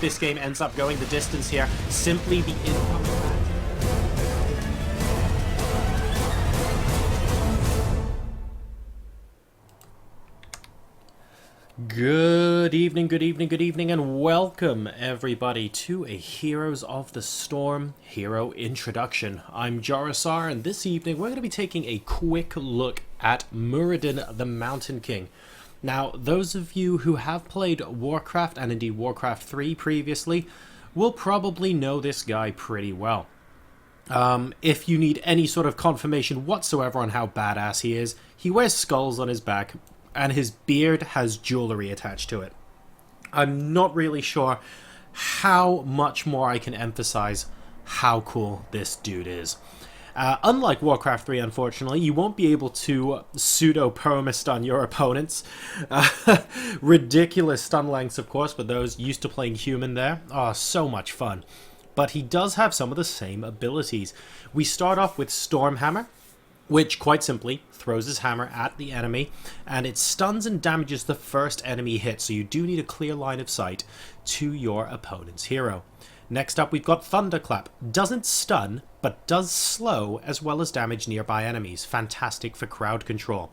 this game ends up going the distance here. Simply the incoming. Good evening, and welcome everybody to a Heroes of the Storm hero introduction. I'm Jarasar, and this evening we're going to be taking a quick look at Muradin the Mountain King. Now, those of you who have played Warcraft, and indeed Warcraft 3 previously, will probably know this guy pretty well. If you need any sort of confirmation whatsoever on how badass he is, he wears skulls on his back, and his beard has jewelry attached to it. I'm not really sure how much more I can emphasize how cool this dude is. Unlike Warcraft 3, unfortunately, you won't be able to pseudo-perma-stun your opponents. Ridiculous stun lengths, of course, for those used to playing human there. Oh, so much fun. But he does have some of the same abilities. We start off with Stormhammer, which, quite simply, throws his hammer at the enemy, and it stuns and damages the first enemy hit, so you do need a clear line of sight to your opponent's hero. Next up, we've got Thunderclap. Doesn't stun, but does slow as well as damage nearby enemies. Fantastic for crowd control.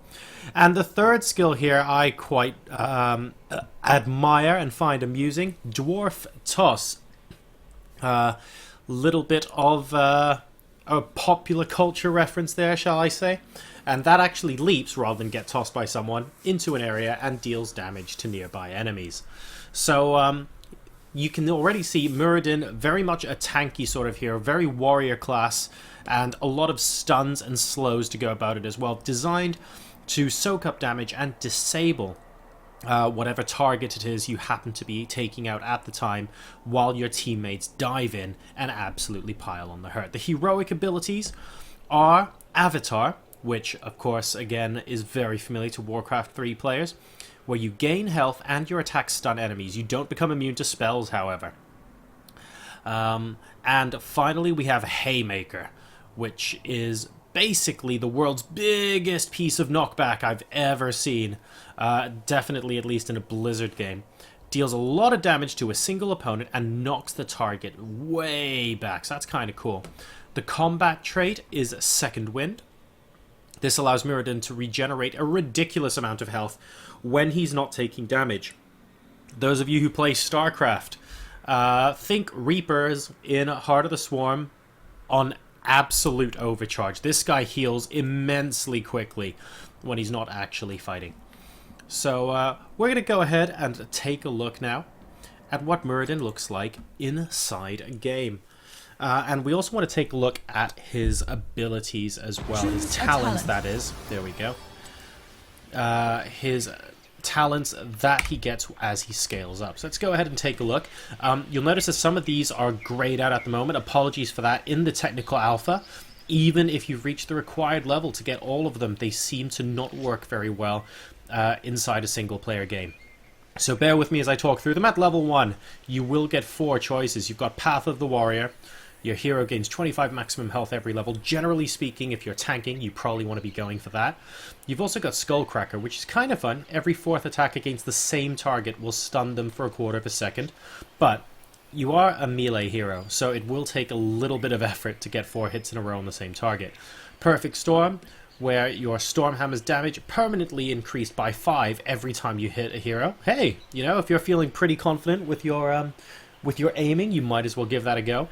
And the third skill here I quite admire and find amusing. Dwarf Toss. Little bit of a popular culture reference there, shall I say. And that actually leaps, rather than get tossed by someone, into an area and deals damage to nearby enemies. So, you can already see Muradin, very much a tanky sort of hero, very warrior class, and a lot of stuns and slows to go about it as well, designed to soak up damage and disable whatever target it is you happen to be taking out at the time, while your teammates dive in and absolutely pile on the hurt. The heroic abilities are Avatar, which of course again is very familiar to Warcraft 3 players, where you gain health and your attacks stun enemies. You don't become immune to spells, however. And finally we have Haymaker, which is basically the world's biggest piece of knockback I've ever seen. Definitely, at least in a Blizzard game. Deals a lot of damage to a single opponent and knocks the target way back, so that's kind of cool. The combat trait is Second Wind. This allows Muradin to regenerate a ridiculous amount of health when he's not taking damage. Those of you who play StarCraft, think Reapers in Heart of the Swarm on absolute overcharge. This guy heals immensely quickly when he's not actually fighting. So we're going to go ahead and take a look now at what Muradin looks like inside a game. And we also want to take a look at his abilities as well. His talents, that is. There we go. His talents that he gets as he scales up. So let's go ahead and take a look. You'll notice that some of these are grayed out at the moment. Apologies for that. In the technical alpha, even if you've reached the required level to get all of them, they seem to not work very well inside a single player game. So bear with me as I talk through them. At level 1, you will get 4 choices. You've got Path of the Warrior. Your hero gains 25 maximum health every level. Generally speaking, if you're tanking, you probably want to be going for that. You've also got Skullcracker, which is kind of fun. Every 4th attack against the same target will stun them for a quarter of a second. But you are a melee hero, so it will take a little bit of effort to get 4 hits in a row on the same target. Perfect Storm, where your Stormhammer's damage permanently increased by 5 every time you hit a hero. Hey, you know, if you're feeling pretty confident with your aiming, you might as well give that a go.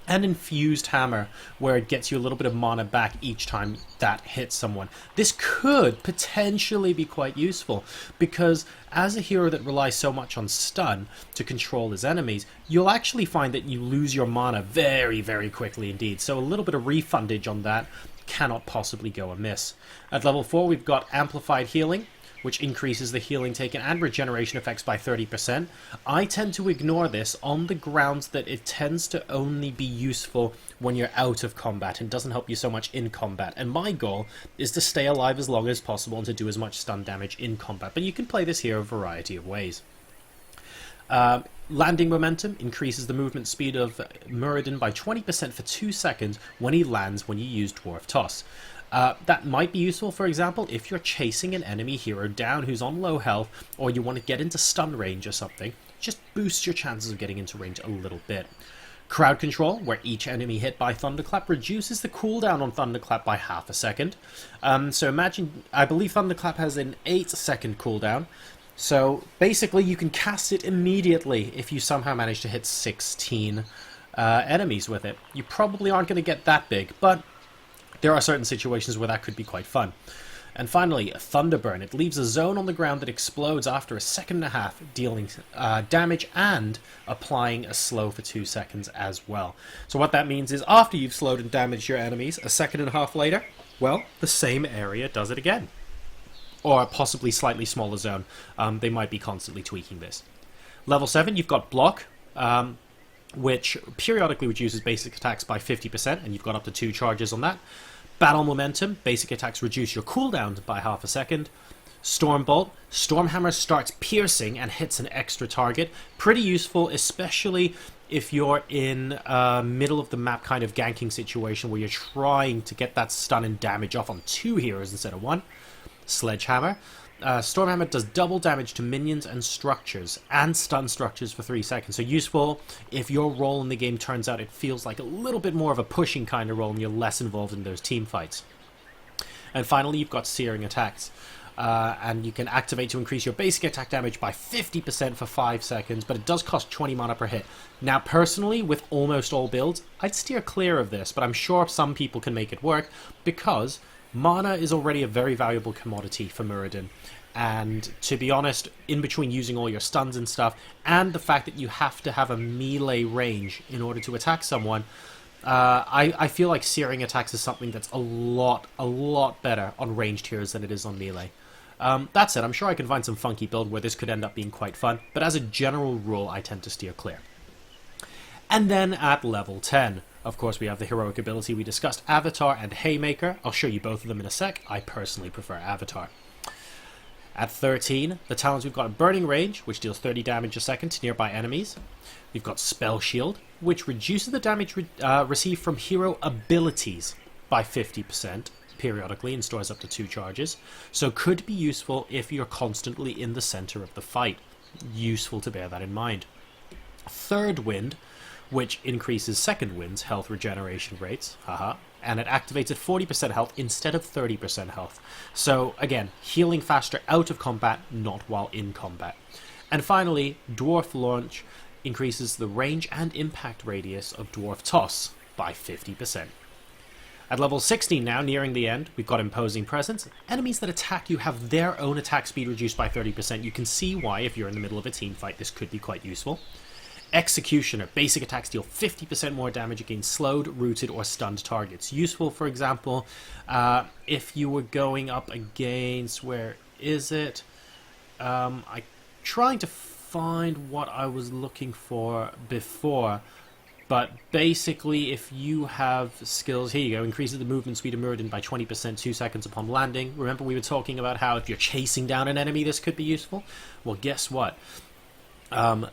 And Infused Hammer, where it gets you a little bit of mana back each time that hits someone. This could potentially be quite useful, because as a hero that relies so much on stun to control his enemies, you'll actually find that you lose your mana very, very quickly indeed. So a little bit of refundage on that cannot possibly go amiss. At level 4, we've got Amplified Healing, which increases the healing taken and regeneration effects by 30%. I tend to ignore this on the grounds that it tends to only be useful when you're out of combat and doesn't help you so much in combat. And my goal is to stay alive as long as possible and to do as much stun damage in combat. But you can play this here a variety of ways. Landing momentum increases the movement speed of Muradin by 20% for 2 seconds when he lands when you use Dwarf Toss. That might be useful, for example, if you're chasing an enemy hero down who's on low health, or you want to get into stun range or something. Just boosts your chances of getting into range a little bit. Crowd control, where each enemy hit by Thunderclap reduces the cooldown on Thunderclap by half a second. So imagine, I believe Thunderclap has an 8-second cooldown. So basically you can cast it immediately if you somehow manage to hit 16 enemies with it. You probably aren't going to get that big, but there are certain situations where that could be quite fun. And finally, Thunderburn. It leaves a zone on the ground that explodes after a second and a half, dealing damage and applying a slow for 2 seconds as well. So what that means is after you've slowed and damaged your enemies, a second and a half later, well, the same area does it again. Or a possibly slightly smaller zone. They might be constantly tweaking this. Level 7, you've got Block, which periodically reduces basic attacks by 50%, and you've got up to 2 charges on that. Battle Momentum, basic attacks reduce your cooldown by half a second. Stormbolt, Stormhammer starts piercing and hits an extra target. Pretty useful, especially if you're in middle of the map kind of ganking situation where you're trying to get that stun and damage off on 2 heroes instead of 1. Sledgehammer. Stormhammer does double damage to minions and structures, and stun structures for 3 seconds. So useful if your role in the game turns out it feels like a little bit more of a pushing kind of role and you're less involved in those team fights. And finally, you've got Searing Attacks. And you can activate to increase your basic attack damage by 50% for 5 seconds, but it does cost 20 mana per hit. Now, personally, with almost all builds, I'd steer clear of this, but I'm sure some people can make it work, because mana is already a very valuable commodity for Muradin. And to be honest, in between using all your stuns and stuff, and the fact that you have to have a melee range in order to attack someone, I feel like Searing Attacks is something that's a lot better on ranged heroes than it is on melee. That said, I'm sure I can find some funky build where this could end up being quite fun, but as a general rule, I tend to steer clear. And then at level 10, of course, we have the heroic ability we discussed, Avatar and Haymaker. I'll show you both of them in a sec. I personally prefer Avatar. At 13, the talents we've got Burning Range, which deals 30 damage a second to nearby enemies. We've got Spell Shield, which reduces the damage received from hero abilities by 50% periodically and stores up to 2 charges. So could be useful if you're constantly in the center of the fight. Useful to bear that in mind. Third Wind, which increases second wind's health regeneration rates, and it activates at 40% health instead of 30% health. So again, healing faster out of combat, not while in combat. And finally, Dwarf Launch increases the range and impact radius of Dwarf Toss by 50%. At level 16 now, nearing the end, we've got Imposing Presence. Enemies that attack you have their own attack speed reduced by 30%. You can see why, if you're in the middle of a team fight, this could be quite useful. Executioner. Basic attacks deal 50% more damage against slowed, rooted, or stunned targets. Useful, for example, if you were going up against... Where is it? I'm trying to find what I was looking for before. But basically, if you have skills... Here you go. Increases the movement speed of Muradin by 20%, 2 seconds upon landing. Remember we were talking about how if you're chasing down an enemy, this could be useful? Well, guess what?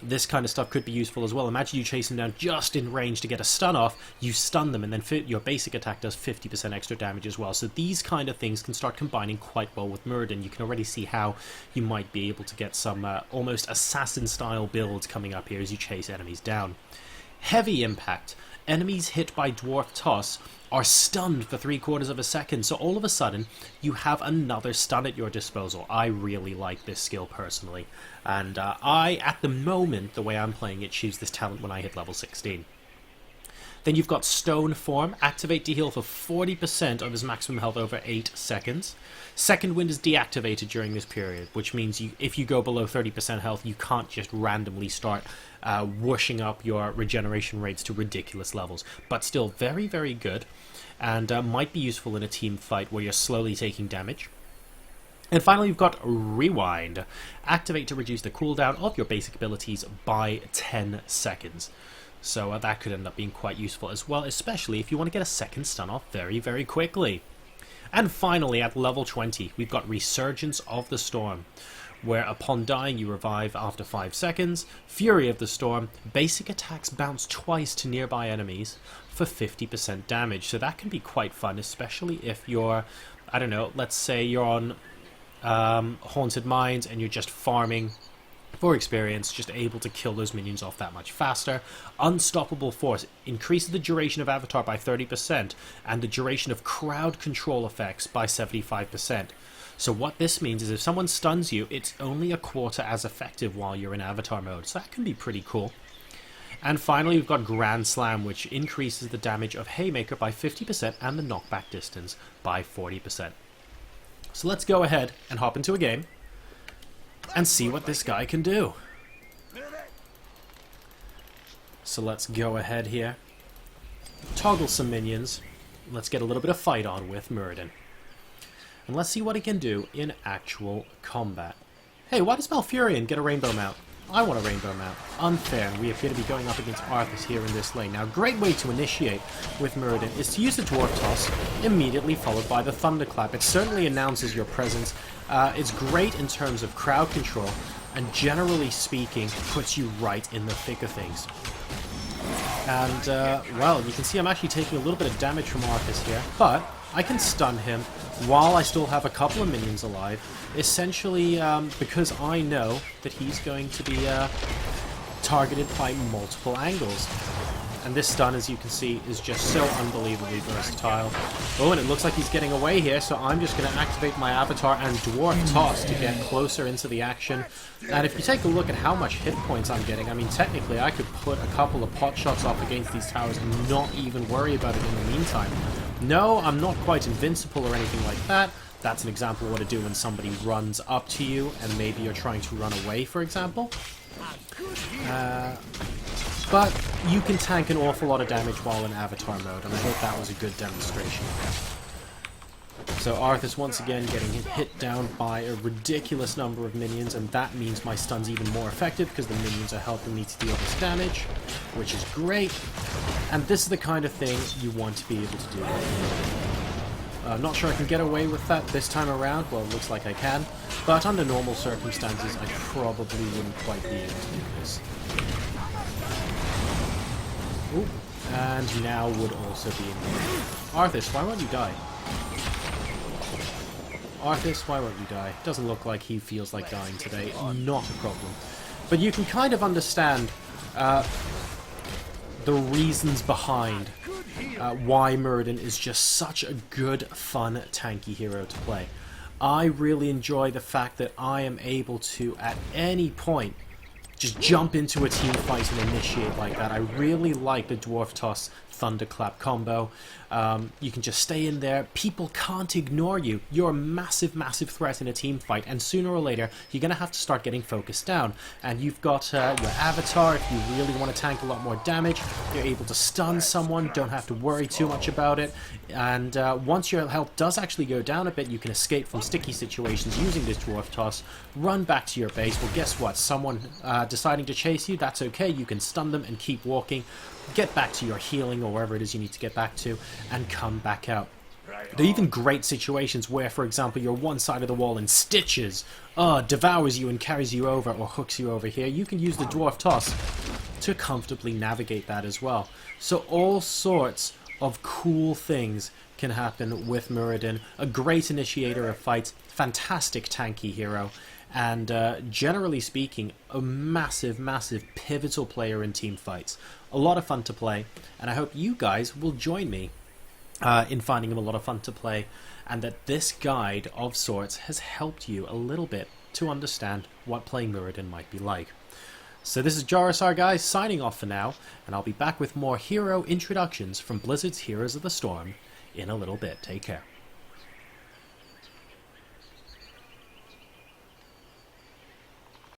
This kind of stuff could be useful as well. Imagine you chasing down just in range to get a stun off, you stun them, and then your basic attack does 50% extra damage as well. So these kind of things can start combining quite well with Muradin. You can already see how you might be able to get some almost assassin-style builds coming up here as you chase enemies down. Heavy Impact. Enemies hit by Dwarf Toss are stunned for 3/4 of a second, so all of a sudden you have another stun at your disposal. I really like this skill personally, and at the moment, the way I'm playing it, choose this talent when I hit level 16. Then you've got Stone Form. Activate to heal for 40% of his maximum health over 8 seconds. Second Wind is deactivated during this period, which means if you go below 30% health, you can't just randomly start whooshing up your regeneration rates to ridiculous levels. But still very, very good, and might be useful in a team fight where you're slowly taking damage. And finally, you've got Rewind. Activate to reduce the cooldown of your basic abilities by 10 seconds. So that could end up being quite useful as well, especially if you want to get a second stun off very, very quickly. And finally, at level 20, we've got Resurgence of the Storm, where upon dying you revive after 5 seconds. Fury of the Storm, basic attacks bounce twice to nearby enemies for 50% damage. So that can be quite fun, especially if you're, I don't know, let's say you're on Haunted Mines and you're just farming for experience, just able to kill those minions off that much faster. Unstoppable Force increases the duration of Avatar by 30% and the duration of crowd control effects by 75%. So what this means is if someone stuns you, it's only a quarter as effective while you're in Avatar mode. So that can be pretty cool. And finally, we've got Grand Slam, which increases the damage of Haymaker by 50% and the knockback distance by 40%. So let's go ahead and hop into a game and see what this guy can do. So let's go ahead here, toggle some minions, let's get a little bit of fight on with Muradin. And let's see what he can do in actual combat. Hey, why does Malfurion get a rainbow mount? I want a rainbow mount. Unfair, and we appear to be going up against Arthas here in this lane. Now, a great way to initiate with Muradin is to use the Dwarf Toss, immediately followed by the Thunderclap. It certainly announces your presence. It's great in terms of crowd control, and generally speaking, puts you right in the thick of things. And, well, you can see I'm actually taking a little bit of damage from Arthas here, but I can stun him while I still have a couple of minions alive, essentially because I know that he's going to be targeted by multiple angles. And this stun, as you can see, is just so unbelievably versatile. Oh, and it looks like he's getting away here, so I'm just going to activate my Avatar and Dwarf Toss to get closer into the action. And if you take a look at how much hit points I'm getting, I mean, technically I could put a couple of pot shots off against these towers and not even worry about it in the meantime. No, I'm not quite invincible or anything like that. That's an example of what to do when somebody runs up to you and maybe you're trying to run away, for example. But you can tank an awful lot of damage while in Avatar mode, and I hope that was a good demonstration. So Arthas once again getting hit down by a ridiculous number of minions, and that means my stun's even more effective because the minions are helping me to deal this damage, which is great. And this is the kind of thing you want to be able to do. I'm not sure I can get away with that this time around. Well, it looks like I can, but under normal circumstances I probably wouldn't quite be able to do this. Ooh, and now would also be in the way. Arthas, why won't you die? Arthas, why won't you die? Doesn't look like he feels like dying today. Not a problem. But you can kind of understand the reasons behind why Muradin is just such a good, fun, tanky hero to play. I really enjoy the fact that I am able to, at any point, just jump into a team fight and initiate like that. I really like the Dwarf Toss Thunderclap combo. You can just stay in there. People can't ignore you. You're a massive, massive threat in a team fight, and sooner or later, you're going to have to start getting focused down. And you've got your Avatar. If you really want to tank a lot more damage, you're able to stun someone, don't have to worry too much about it. And once your health does actually go down a bit, you can escape from sticky situations using this Dwarf Toss, run back to your base. Well, guess what? Someone deciding to chase you, that's okay. You can stun them and keep walking. Get back to your healing or wherever it is you need to get back to, and come back out. There are even great situations where, for example, you're one side of the wall and Stitches devours you and carries you over or hooks you over here. You can use the Dwarf Toss to comfortably navigate that as well. So all sorts of cool things can happen with Muradin. A great initiator of fights, fantastic tanky hero, and generally speaking, a massive, massive pivotal player in team fights. A lot of fun to play, and I hope you guys will join me in finding him a lot of fun to play, and that this guide of sorts has helped you a little bit to understand what playing Muradin might be like. So this is Jarasar, guys, signing off for now, and I'll be back with more hero introductions from Blizzard's Heroes of the Storm in a little bit. Take care.